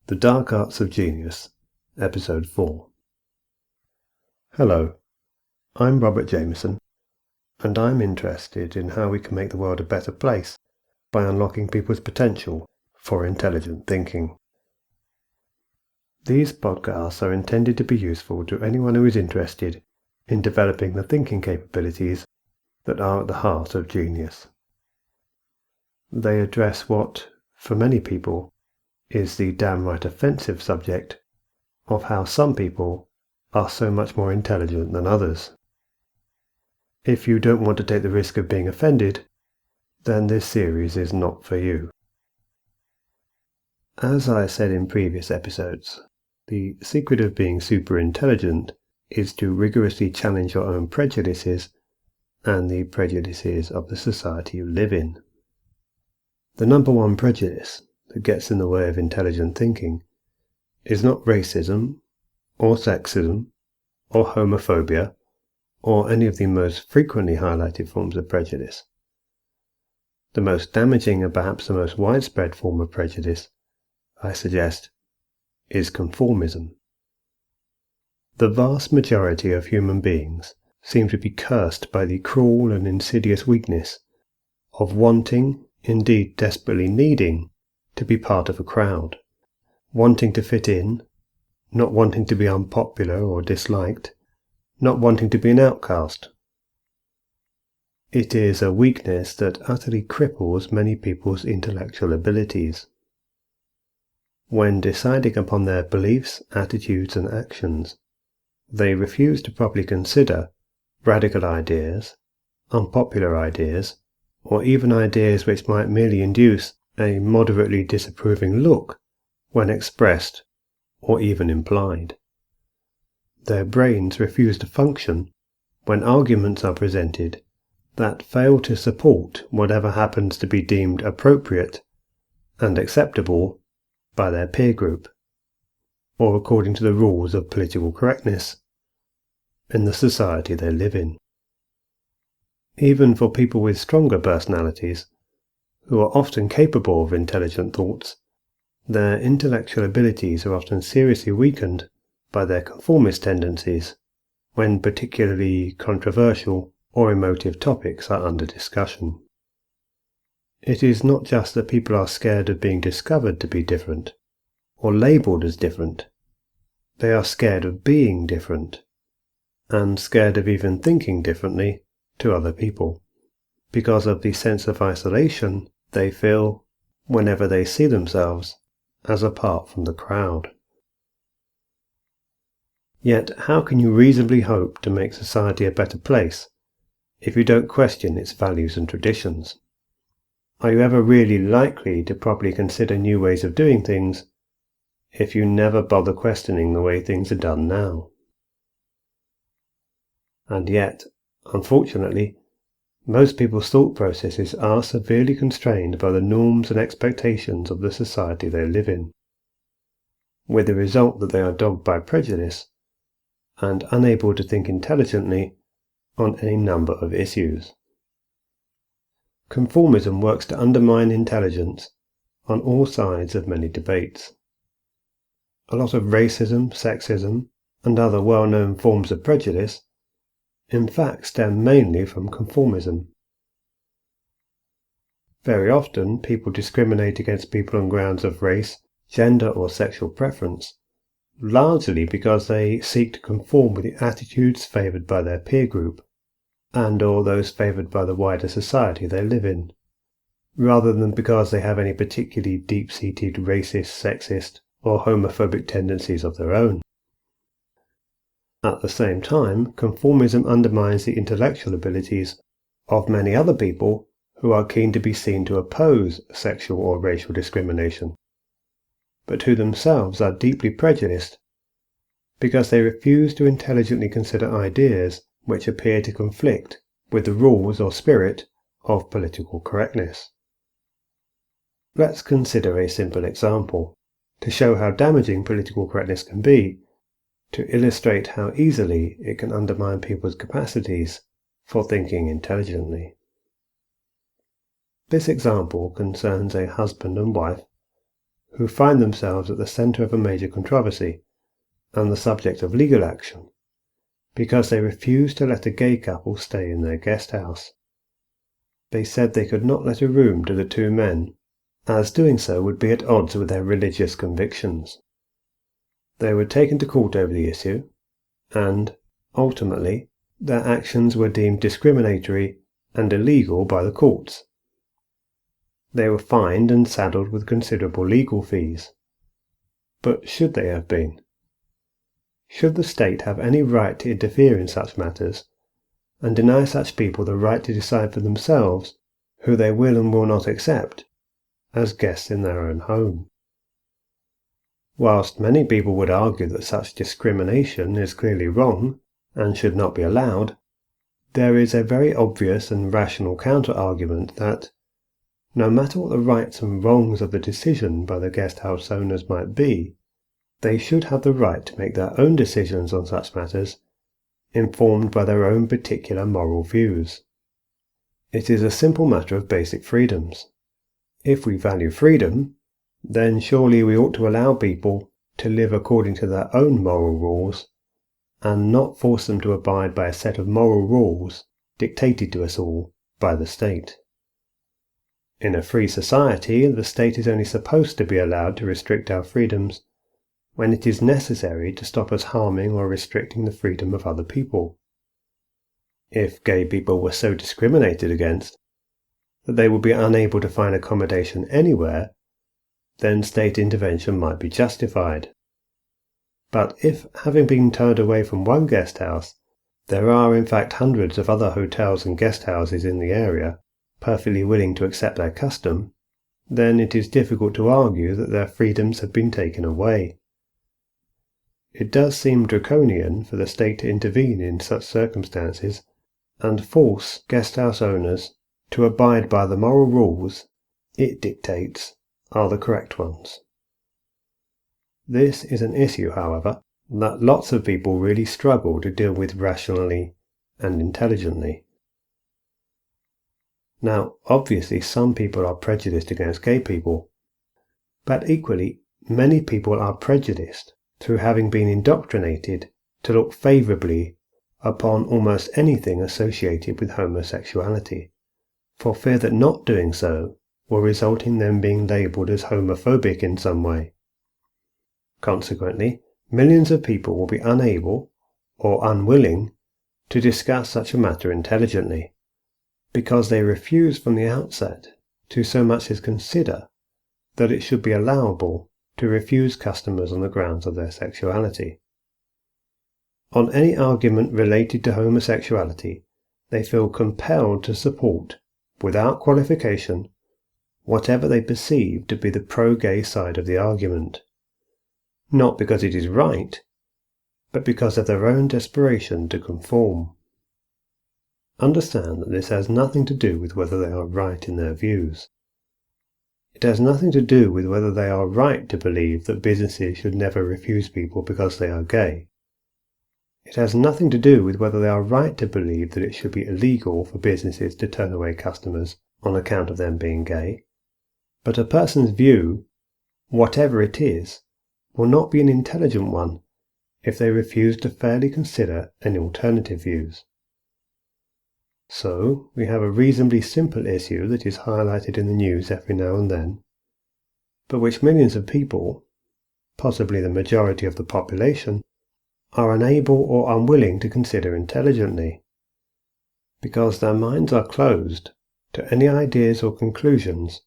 The Dark Arts of Genius, Episode 4. Hello, I'm Robert Jameson, and I'm interested in how we can make the world a better place by unlocking people's potential for intelligent thinking. These podcasts are intended to be useful to anyone who is interested in developing the thinking capabilities that are at the heart of genius. They address what, for many people, is the downright offensive subject of how some people are so much more intelligent than others. If you don't want to take the risk of being offended, then this series is not for you. As I said in previous episodes, the secret of being super intelligent is to rigorously challenge your own prejudices and the prejudices of the society you live in. The number one prejudice that gets in the way of intelligent thinking is not racism, or sexism, or homophobia, or any of the most frequently highlighted forms of prejudice. The most damaging and perhaps the most widespread form of prejudice, I suggest, is conformism. The vast majority of human beings seem to be cursed by the cruel and insidious weakness of wanting, indeed desperately needing, to be part of a crowd, wanting to fit in, not wanting to be unpopular or disliked, not wanting to be an outcast. It is a weakness that utterly cripples many people's intellectual abilities. When deciding upon their beliefs, attitudes, and actions, they refuse to properly consider radical ideas, unpopular ideas, or even ideas which might merely induce a moderately disapproving look when expressed or even implied. Their brains refuse to function when arguments are presented that fail to support whatever happens to be deemed appropriate and acceptable by their peer group, or according to the rules of political correctness in the society they live in. Even for people with stronger personalities, who are often capable of intelligent thoughts, their intellectual abilities are often seriously weakened by their conformist tendencies when particularly controversial or emotive topics are under discussion. It is not just that people are scared of being discovered to be different, or labelled as different. They are scared of being different, and scared of even thinking differently to other people, because of the sense of isolation they feel whenever they see themselves as apart from the crowd. Yet how can you reasonably hope to make society a better place if you don't question its values and traditions? Are you ever really likely to properly consider new ways of doing things if you never bother questioning the way things are done now? And yet, unfortunately, most people's thought processes are severely constrained by the norms and expectations of the society they live in, with the result that they are dogged by prejudice and unable to think intelligently on any number of issues. Conformism works to undermine intelligence on all sides of many debates. A lot of racism, sexism, and other well-known forms of prejudice in fact stem mainly from conformism. Very often people discriminate against people on grounds of race, gender, or sexual preference, largely because they seek to conform with the attitudes favoured by their peer group, and or those favoured by the wider society they live in, rather than because they have any particularly deep-seated racist, sexist, or homophobic tendencies of their own. At the same time, conformism undermines the intellectual abilities of many other people who are keen to be seen to oppose sexual or racial discrimination, but who themselves are deeply prejudiced because they refuse to intelligently consider ideas which appear to conflict with the rules or spirit of political correctness. Let's consider a simple example to show how damaging political correctness can be, to illustrate how easily it can undermine people's capacities for thinking intelligently. This example concerns a husband and wife who find themselves at the centre of a major controversy and the subject of legal action because they refused to let a gay couple stay in their guest house. They said they could not let a room to the two men, as doing so would be at odds with their religious convictions. They were taken to court over the issue, and, ultimately, their actions were deemed discriminatory and illegal by the courts. They were fined and saddled with considerable legal fees. But should they have been? Should the state have any right to interfere in such matters, and deny such people the right to decide for themselves who they will and will not accept as guests in their own home? Whilst many people would argue that such discrimination is clearly wrong and should not be allowed, there is a very obvious and rational counter-argument that, no matter what the rights and wrongs of the decision by the guest house owners might be, they should have the right to make their own decisions on such matters, informed by their own particular moral views. It is a simple matter of basic freedoms. If we value freedom, then surely we ought to allow people to live according to their own moral rules, and not force them to abide by a set of moral rules dictated to us all by the state. In a free society, the state is only supposed to be allowed to restrict our freedoms when it is necessary to stop us harming or restricting the freedom of other people. If gay people were so discriminated against that they would be unable to find accommodation anywhere, then state intervention might be justified. But if, having been turned away from one guest house, there are in fact hundreds of other hotels and guest houses in the area perfectly willing to accept their custom, then it is difficult to argue that their freedoms have been taken away. It does seem draconian for the state to intervene in such circumstances and force guest house owners to abide by the moral rules it dictates are the correct ones. This is an issue, however, that lots of people really struggle to deal with rationally and intelligently. Now, obviously some people are prejudiced against gay people, but equally many people are prejudiced through having been indoctrinated to look favourably upon almost anything associated with homosexuality, for fear that not doing so will result in them being labelled as homophobic in some way. Consequently, millions of people will be unable or unwilling to discuss such a matter intelligently, because they refuse from the outset to so much as consider that it should be allowable to refuse customers on the grounds of their sexuality. On any argument related to homosexuality, they feel compelled to support, without qualification, whatever they perceive to be the pro-gay side of the argument, not because it is right, but because of their own desperation to conform. Understand that this has nothing to do with whether they are right in their views. It has nothing to do with whether they are right to believe that businesses should never refuse people because they are gay. It has nothing to do with whether they are right to believe that it should be illegal for businesses to turn away customers on account of them being gay. But a person's view, whatever it is, will not be an intelligent one if they refuse to fairly consider any alternative views. So, we have a reasonably simple issue that is highlighted in the news every now and then, but which millions of people, possibly the majority of the population, are unable or unwilling to consider intelligently, because their minds are closed to any ideas or conclusions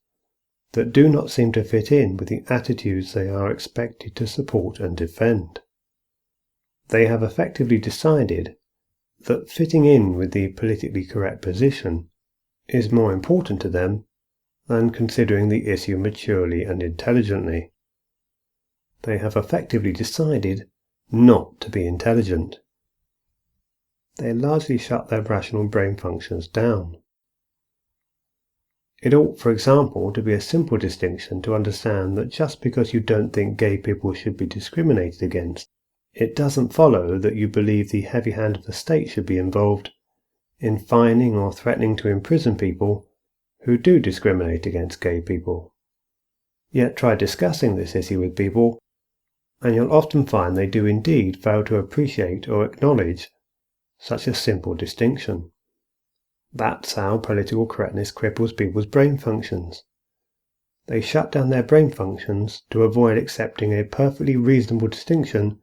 that do not seem to fit in with the attitudes they are expected to support and defend. They have effectively decided that fitting in with the politically correct position is more important to them than considering the issue maturely and intelligently. They have effectively decided not to be intelligent. They largely shut their rational brain functions down. It ought, for example, to be a simple distinction to understand that just because you don't think gay people should be discriminated against, it doesn't follow that you believe the heavy hand of the state should be involved in fining or threatening to imprison people who do discriminate against gay people. Yet try discussing this issue with people, and you'll often find they do indeed fail to appreciate or acknowledge such a simple distinction. That's how political correctness cripples people's brain functions. They shut down their brain functions to avoid accepting a perfectly reasonable distinction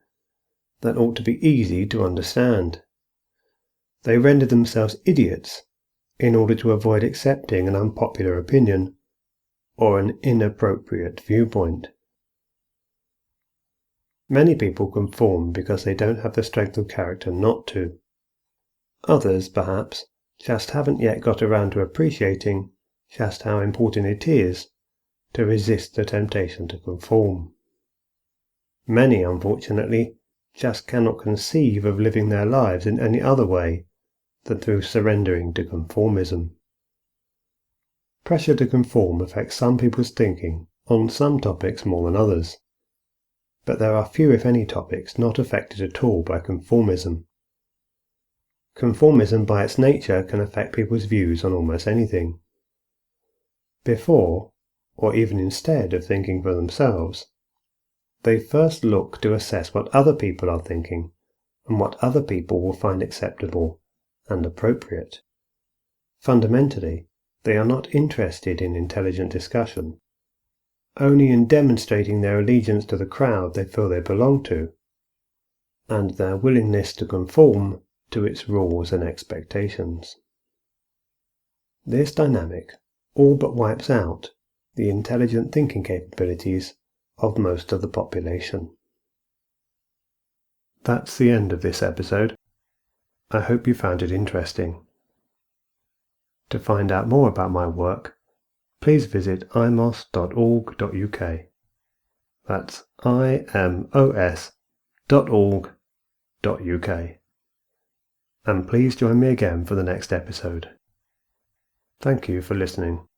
that ought to be easy to understand. They render themselves idiots in order to avoid accepting an unpopular opinion or an inappropriate viewpoint. Many people conform because they don't have the strength of character not to. Others, perhaps, just haven't yet got around to appreciating just how important it is to resist the temptation to conform. Many, unfortunately, just cannot conceive of living their lives in any other way than through surrendering to conformism. Pressure to conform affects some people's thinking on some topics more than others, but there are few if any topics not affected at all by conformism. Conformism by its nature can affect people's views on almost anything. Before, or even instead of thinking for themselves, they first look to assess what other people are thinking and what other people will find acceptable and appropriate. Fundamentally, they are not interested in intelligent discussion, only in demonstrating their allegiance to the crowd they feel they belong to, and their willingness to conform to its rules and expectations. This dynamic all but wipes out the intelligent thinking capabilities of most of the population. That's the end of this episode. I hope you found it interesting. To find out more about my work, please visit imos.org.uk. That's imos.org.uk. And please join me again for the next episode. Thank you for listening.